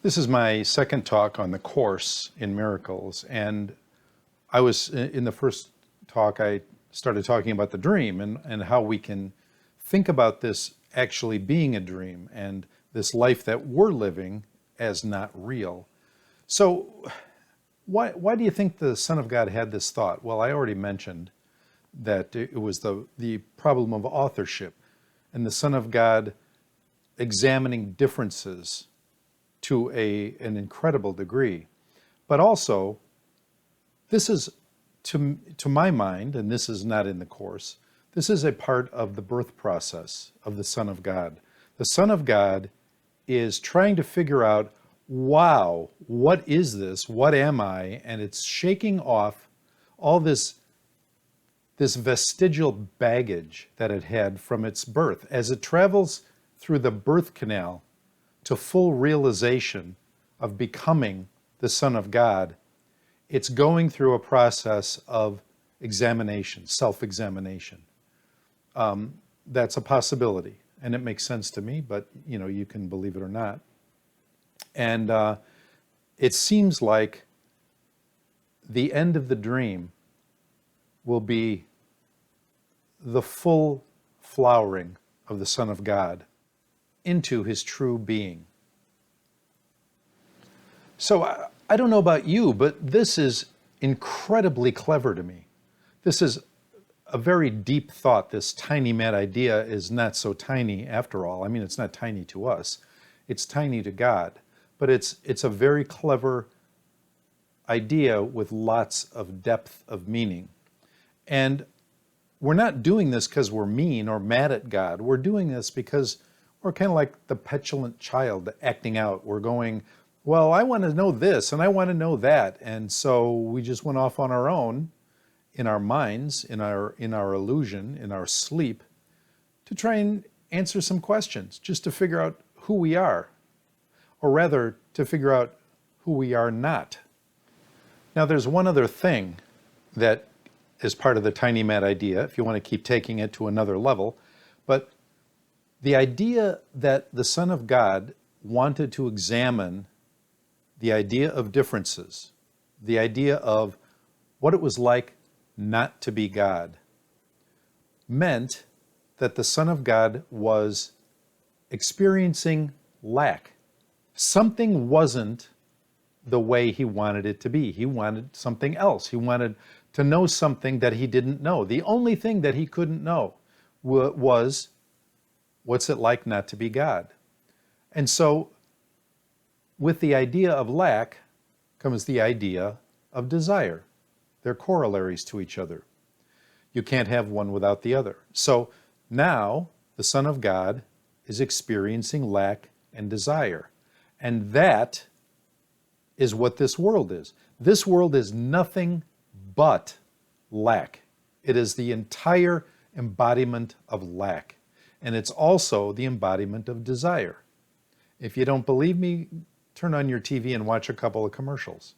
This is my second talk on the Course in Miracles, and I was in the first talk I started talking about the dream and how we can think about this actually being a dream and this life that we're living as not real. So why do you think the Son of God had this thought? Well, I already mentioned that it was the problem of authorship and the Son of God examining differences to an incredible degree. But also, this is, to my mind, and this is not in the Course, this is a part of the birth process of the Son of God. The Son of God is trying to figure out, wow, what is this? What am I? And it's shaking off all this vestigial baggage that it had from its birth. As it travels through the birth canal to full realization of becoming the Son of God, it's going through a process of examination, self-examination. That's a possibility, and it makes sense to me, but you can believe it or not. And it seems like the end of the dream will be the full flowering of the Son of God into his true being. So I don't know about you, but this is incredibly clever to me. This is a very deep thought. This tiny mad idea is not so tiny after all. I mean, it's not tiny to us. It's tiny to God. But it's a very clever idea with lots of depth of meaning. And we're not doing this because we're mean or mad at God. We're doing this because we're kind of like the petulant child acting out. We're going, well, I want to know this and I want to know that. And so we just went off on our own in our minds, in our illusion, in our sleep, to try and answer some questions, just to figure out who we are, or rather to figure out who we are not. Now, there's one other thing that is part of the tiny mad idea, if you want to keep taking it to another level, but the idea that the Son of God wanted to examine the idea of differences, the idea of what it was like not to be God, meant that the Son of God was experiencing lack. Something wasn't the way he wanted it to be. He wanted something else. He wanted to know something that he didn't know. The only thing that he couldn't know was, what's it like not to be God? And so with the idea of lack comes the idea of desire. They're corollaries to each other. You can't have one without the other. So now the Son of God is experiencing lack and desire. And that is what this world is. This world is nothing but lack. It is the entire embodiment of lack. And it's also the embodiment of desire. If you don't believe me, turn on your TV and watch a couple of commercials.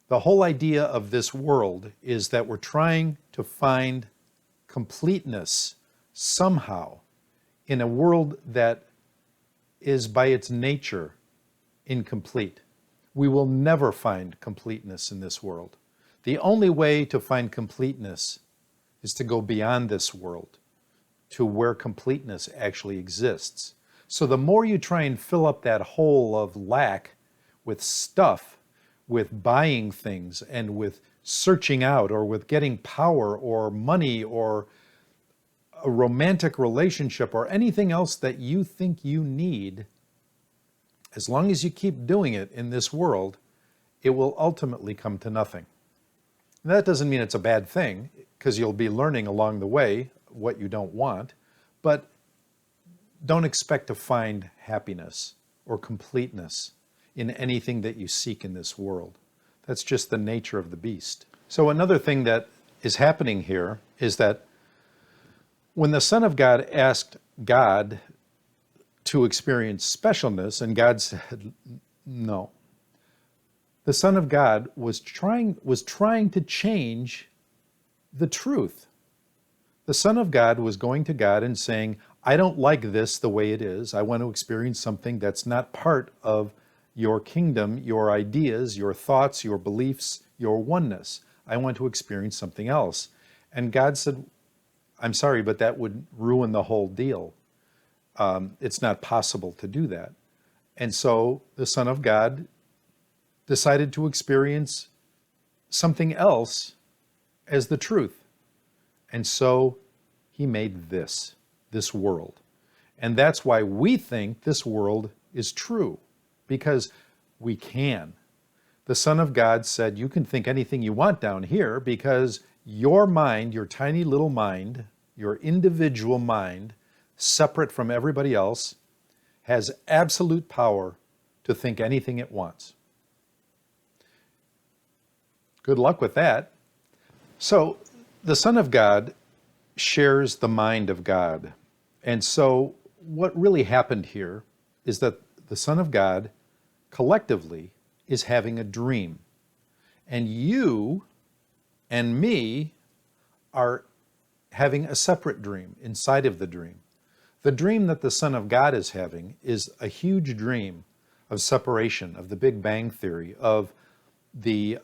The whole idea of this world is that we're trying to find completeness somehow in a world that is by its nature incomplete. We will never find completeness in this world. The only way to find completeness is to go beyond this world to where completeness actually exists. So the more you try and fill up that hole of lack with stuff, with buying things and with searching out or with getting power or money or a romantic relationship or anything else that you think you need, as long as you keep doing it in this world, it will ultimately come to nothing. And that doesn't mean it's a bad thing, because you'll be learning along the way what you don't want, but don't expect to find happiness or completeness in anything that you seek in this world. That's just the nature of the beast. So another thing that is happening here is that when the Son of God asked God to experience specialness, and God said no, the Son of God was trying to change the truth. The Son of God was going to God and saying, I don't like this the way it is. I want to experience something that's not part of your kingdom, your ideas, your thoughts, your beliefs, your oneness. I want to experience something else. And God said, I'm sorry, but that would ruin the whole deal. It's not possible to do that. And so the Son of God decided to experience something else as the truth. And so he made this world. And that's why we think this world is true, because we can. The Son of God said, you can think anything you want down here because your mind, your tiny little mind, your individual mind, separate from everybody else, has absolute power to think anything it wants. Good luck with that. So the Son of God shares the mind of God. And so what really happened here is that the Son of God collectively is having a dream. And you and me are having a separate dream inside of the dream. The dream that the Son of God is having is a huge dream of separation, of the Big Bang Theory, of the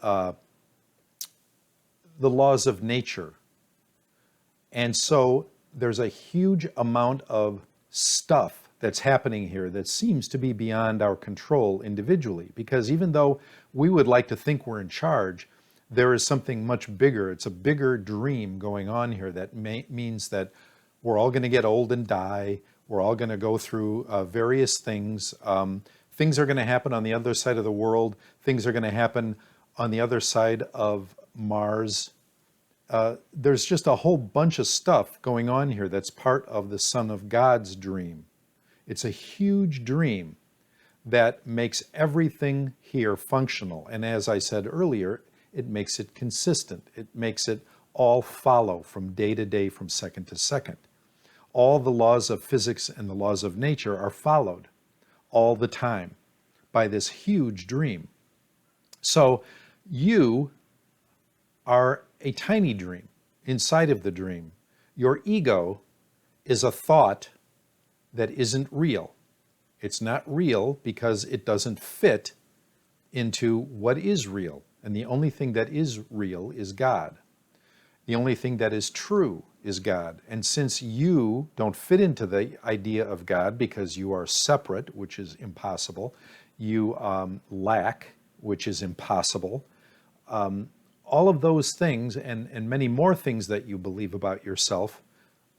laws of nature. And so there's a huge amount of stuff that's happening here that seems to be beyond our control individually. Because even though we would like to think we're in charge, there is something much bigger. It's a bigger dream going on here that means that we're all going to get old and die. We're all going to go through various things. Things are going to happen on the other side of the world. Things are going to happen on the other side of Mars. There's just a whole bunch of stuff going on here that's part of the Son of God's dream. It's a huge dream that makes everything here functional. And as I said earlier, it makes it consistent. It makes it all follow from day to day, from second to second. All the laws of physics and the laws of nature are followed all the time by this huge dream. So you are a tiny dream inside of the dream. Your ego is a thought that isn't real. It's not real because it doesn't fit into what is real. And the only thing that is real is God. The only thing that is true is God. And since you don't fit into the idea of God because you are separate, which is impossible, you lack, which is impossible, all of those things and many more things that you believe about yourself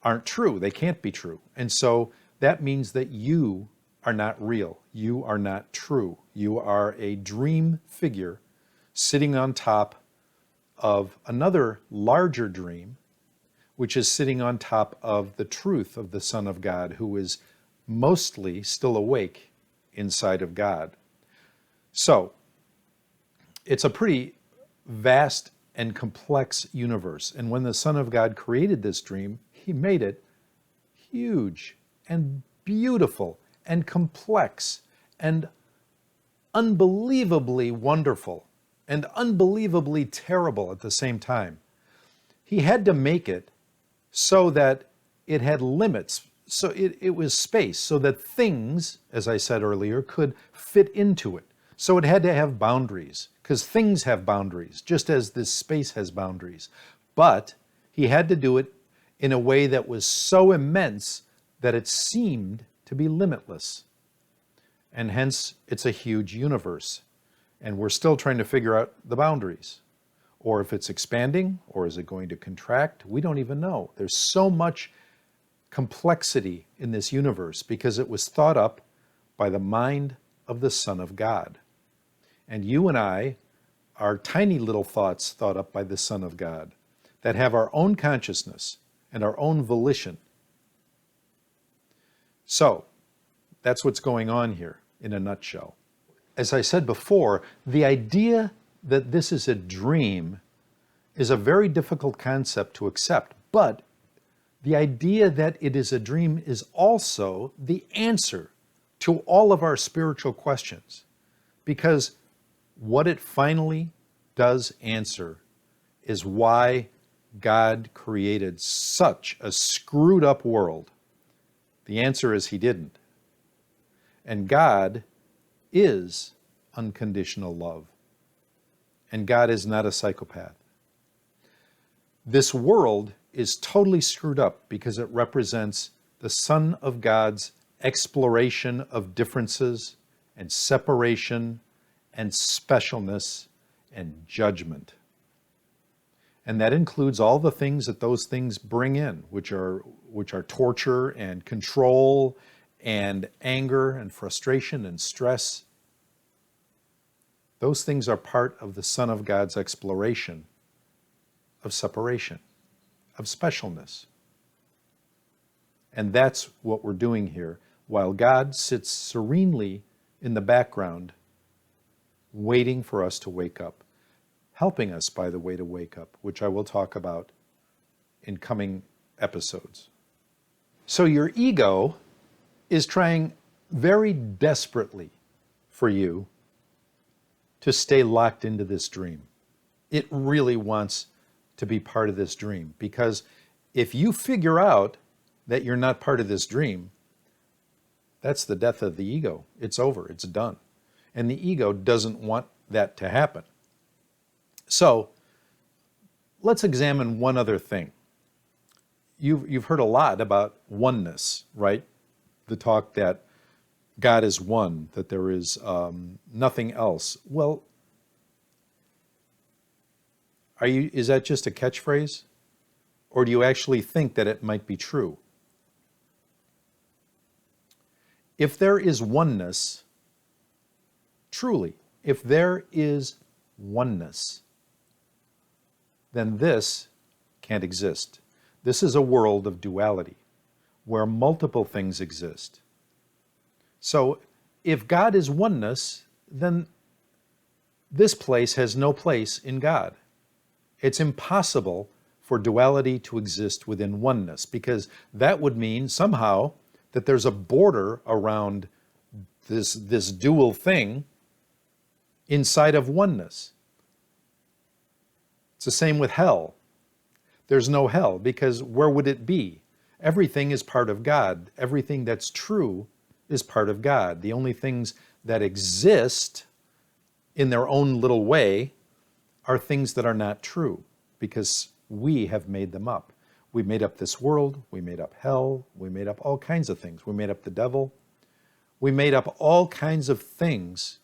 aren't true. They can't be true. And so that means that you are not real. You are not true. You are a dream figure sitting on top of another larger dream, which is sitting on top of the truth of the Son of God, who is mostly still awake inside of God. So it's a pretty vast and complex universe. And when the Son of God created this dream, he made it huge and beautiful and complex and unbelievably wonderful and unbelievably terrible at the same time. He had to make it so that it had limits. So it was space, so that things, as I said earlier, could fit into it. So it had to have boundaries, because things have boundaries, just as this space has boundaries. But he had to do it in a way that was so immense that it seemed to be limitless. And hence, it's a huge universe. And we're still trying to figure out the boundaries. Or if it's expanding, or is it going to contract? We don't even know. There's so much complexity in this universe because it was thought up by the mind of the Son of God. And you and I are tiny little thoughts thought up by the Son of God that have our own consciousness and our own volition. So, that's what's going on here in a nutshell. As I said before, the idea that this is a dream is a very difficult concept to accept, but the idea that it is a dream is also the answer to all of our spiritual questions, because what it finally does answer is why God created such a screwed up world The answer is he didn't. And God is unconditional love. And God is not a psychopath. This world is totally screwed up because it represents the Son of God's exploration of differences and separation and specialness and judgment. And that includes all the things that those things bring in, which are torture and control and anger and frustration and stress. Those things are part of the Son of God's exploration of separation, of specialness. And that's what we're doing here, while God sits serenely in the background, waiting for us to wake up, helping us, by the way, to wake up, which I will talk about in coming episodes. So your ego is trying very desperately for you to stay locked into this dream. It really wants to be part of this dream, because if you figure out that you're not part of this dream, that's the death of the ego. It's over. It's done. And the ego doesn't want that to happen. So let's examine one other thing. You've heard a lot about oneness, right? The talk that God is one, that there is nothing else. Well, is that just a catchphrase? Or do you actually think that it might be true? If there is oneness, truly, if there is oneness, then this can't exist. This is a world of duality, where multiple things exist. So, if God is oneness, then this place has no place in God. It's impossible for duality to exist within oneness, because that would mean somehow that there's a border around this dual thing inside of oneness. It's the same with hell. There's no hell, because where would it be? Everything is part of God. Everything that's true is part of God. The only things that exist in their own little way are things that are not true, because we have made them up. We made up this world, we made up hell, we made up all kinds of things. We made up the devil. We made up all kinds of things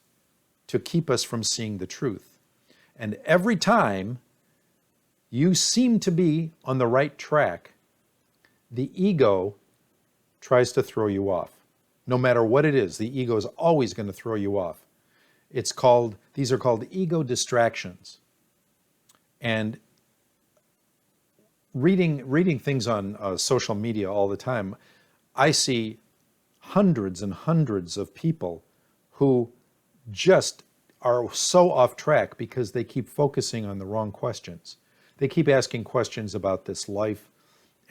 to keep us from seeing the truth. And every time you seem to be on the right track, the ego tries to throw you off. No matter what it is, the ego is always going to throw you off. These are called ego distractions. And reading things on social media all the time, I see hundreds and hundreds of people who just are so off track because they keep focusing on the wrong questions. They keep asking questions about this life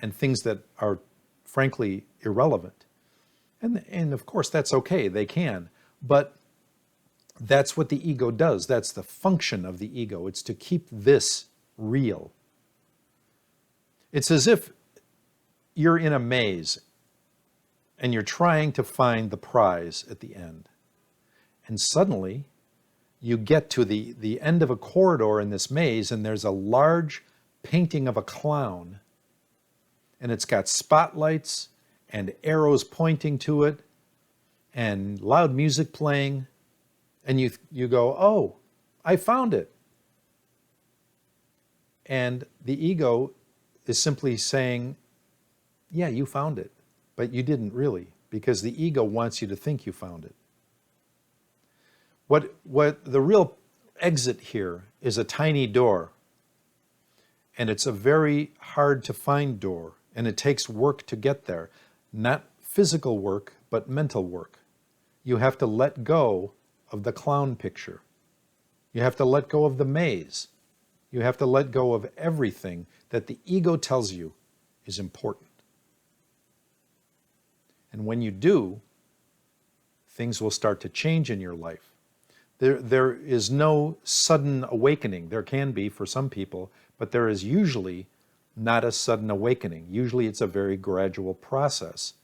and things that are frankly irrelevant. And of course that's okay, they can, but that's what the ego does. That's the function of the ego. It's to keep this real. It's as if you're in a maze and you're trying to find the prize at the end. And suddenly you get to the end of a corridor in this maze, and there's a large painting of a clown. And it's got spotlights and arrows pointing to it and loud music playing. And you go, oh, I found it. And the ego is simply saying, yeah, you found it, but you didn't really, because the ego wants you to think you found it. What the real exit here is a tiny door, and it's a very hard to find door, and it takes work to get there. Not physical work, but mental work. You have to let go of the clown picture. You have to let go of the maze. You have to let go of everything that the ego tells you is important. And when you do, things will start to change in your life. There is no sudden awakening. There can be for some people, but there is usually not a sudden awakening. Usually it's a very gradual process.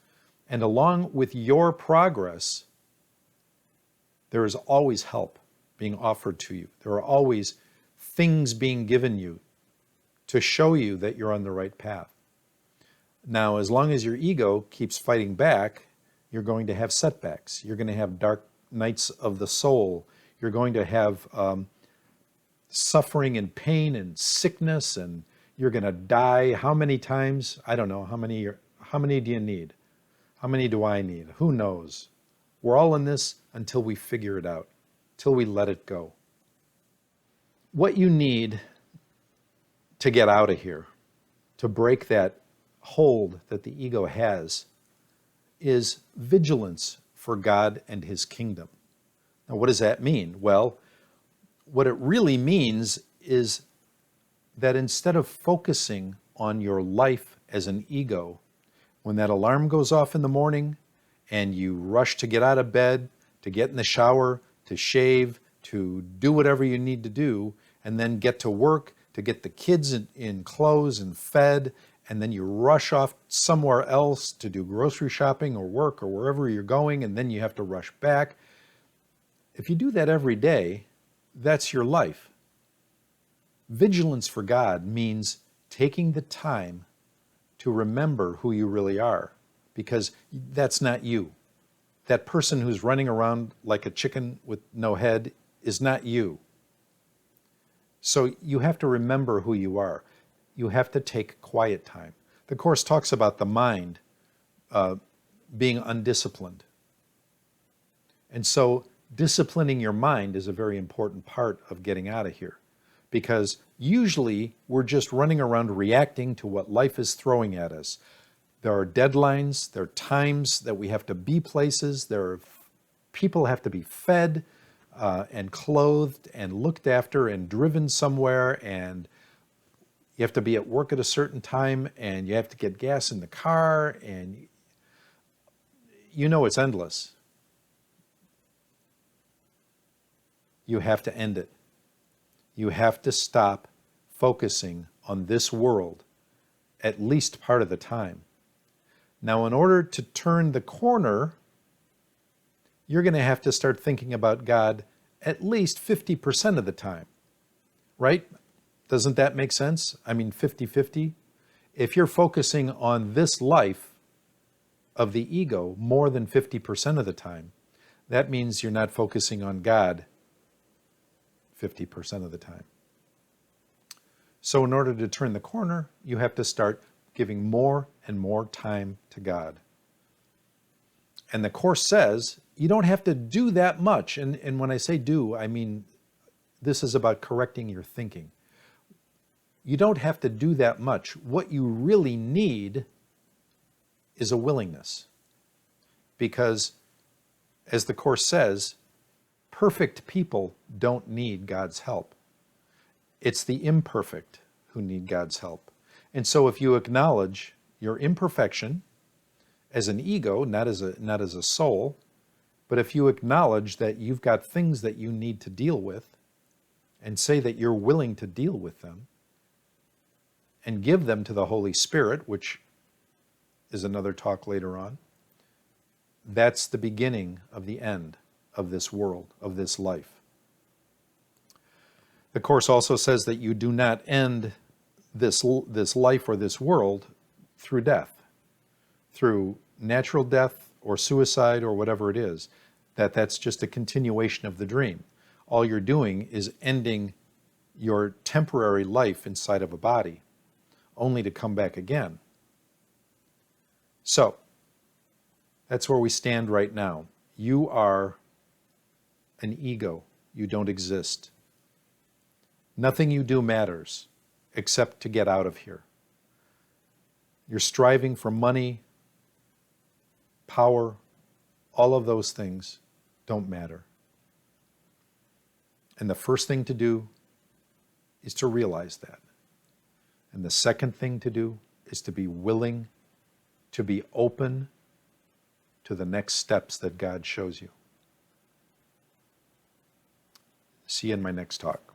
And along with your progress, there is always help being offered to you. There are always things being given you to show you that you're on the right path. Now, as long as your ego keeps fighting back, you're going to have setbacks. You're going to have dark nights of the soul. You're going to have suffering and pain and sickness, and you're going to die. How many times? I don't know. How many do you need? How many do I need? Who knows? We're all in this until we figure it out, till we let it go. What you need to get out of here, to break that hold that the ego has, is vigilance for God and his kingdom. Now, what does that mean? Well, what it really means is that instead of focusing on your life as an ego, when that alarm goes off in the morning and you rush to get out of bed, to get in the shower, to shave, to do whatever you need to do, and then get to work, to get the kids in clothes and fed, and then you rush off somewhere else to do grocery shopping or work or wherever you're going, and then you have to rush back. If you do that every day, that's your life. Vigilance for God means taking the time to remember who you really are, because that's not you. That person who's running around like a chicken with no head is not you. So you have to remember who you are. You have to take quiet time. The Course talks about the mind being undisciplined. And so disciplining your mind is a very important part of getting out of here, because usually we're just running around reacting to what life is throwing at us. There are deadlines, there are times that we have to be places, people have to be fed and clothed and looked after and driven somewhere, and you have to be at work at a certain time, and you have to get gas in the car, and it's endless. You have to end it. You have to stop focusing on this world at least part of the time. Now, in order to turn the corner, you're going to have to start thinking about God at least 50% of the time, right? Doesn't that make sense? I mean, 50-50. If you're focusing on this life of the ego more than 50% of the time, that means you're not focusing on God 50% of the time. So in order to turn the corner, you have to start giving more and more time to God. And the Course says you don't have to do that much. And when I say do, I mean this is about correcting your thinking. You don't have to do that much. What you really need is a willingness. Because, as the Course says, perfect people don't need God's help. It's the imperfect who need God's help. And so if you acknowledge your imperfection as an ego, not as a soul, but if you acknowledge that you've got things that you need to deal with, and say that you're willing to deal with them, and give them to the Holy Spirit, which is another talk later on, that's the beginning of the end of this world, of this life. The Course also says that you do not end this life or this world through death, through natural death or suicide or whatever it is, that's just a continuation of the dream. All you're doing is ending your temporary life inside of a body, only to come back again. So, that's where we stand right now. You are an ego. You don't exist. Nothing you do matters except to get out of here. You're striving for money, power, all of those things don't matter. And the first thing to do is to realize that. And the second thing to do is to be willing, to be open to the next steps that God shows you. See you in my next talk.